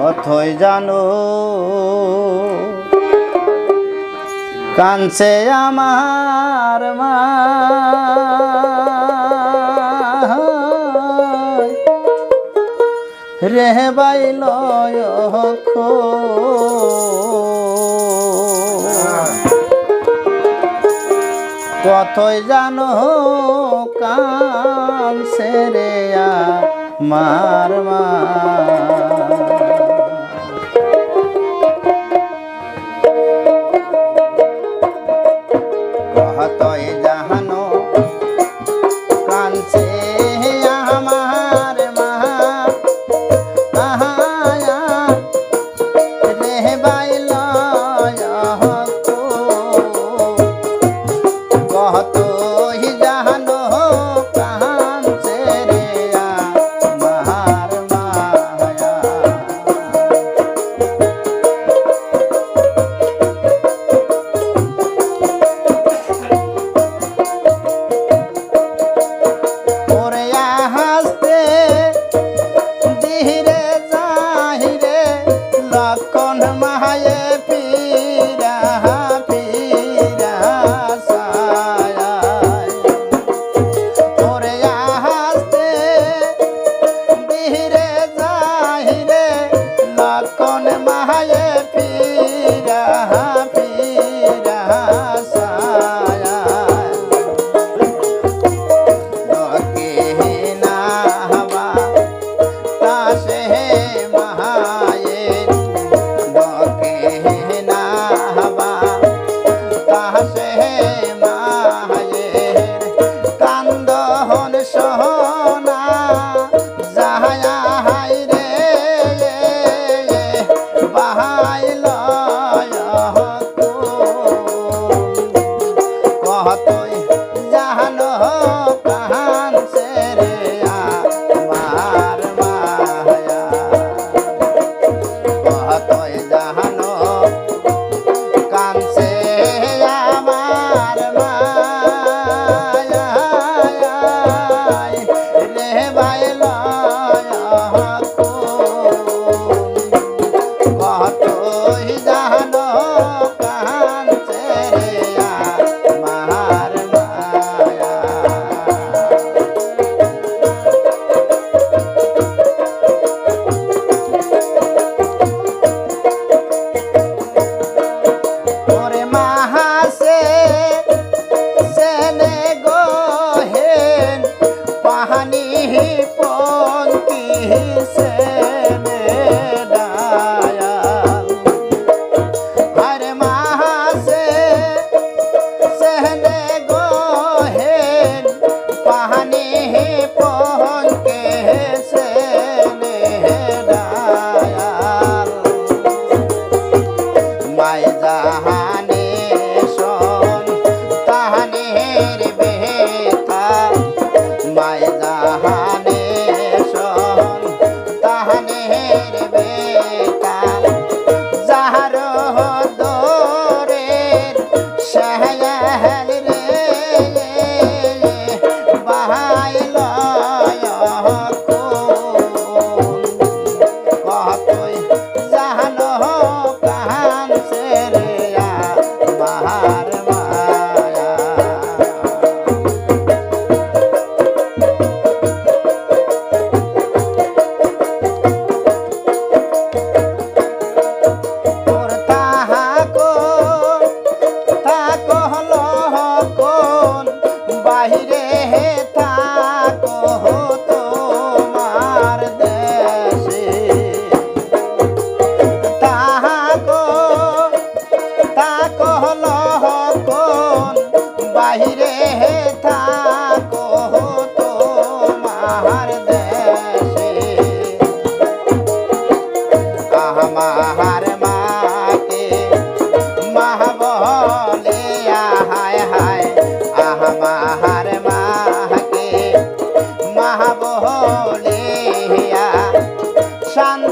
কতই জানো কানছে আমার মা রে বাইল কতই জানো কানছে রে আমার মা কতই জানো কানছে আমার মা রে বাইল কতই জানো কানছে রে আমার মায়া ওরে হাসতে দিহিরে যাহিরে লক্ষণ মায়ে পীরা পীরা সায়ায় ওরে হাসতে দিহিরে যাহিরে লক্ষণ মায়ে পীরা পীরা সায়ায় লকে না হবা তাসে মায়ের লকে না হবা তাসে মায়ের কান্দহন সোনা যাহায়া হাই রে বাহাইল কতই জানো কানছে রে আমার মায়া কতই জানো কানছে আমার মায়া রে বাইল কতই জানো কানছে রে আমার মায়া ওরে মাহাসে সেনে গোহেন পাহানি পঙ্কি সেনে ডায়াল আরে মাহাসে সেনে গোহেন পাহানি পঙ্কে সেনে ডায়াল মাই জাহানে শোন তাহানের বেতা মাই জাহানে শোন তাহানের বেতা যাহার দোরের শাহল রে বাহাইল কতই জানো কানছে রে আমার মায়া ওর তাহাকো থাকো লহকন বাহিরে থাকো তোমার দেশে তাহাকো থাকো লহকন বাহিরে থাকো তোমার দেশে আমার মাকে মা বলে হায় হায় আমার মাকে মা বলে শান্ত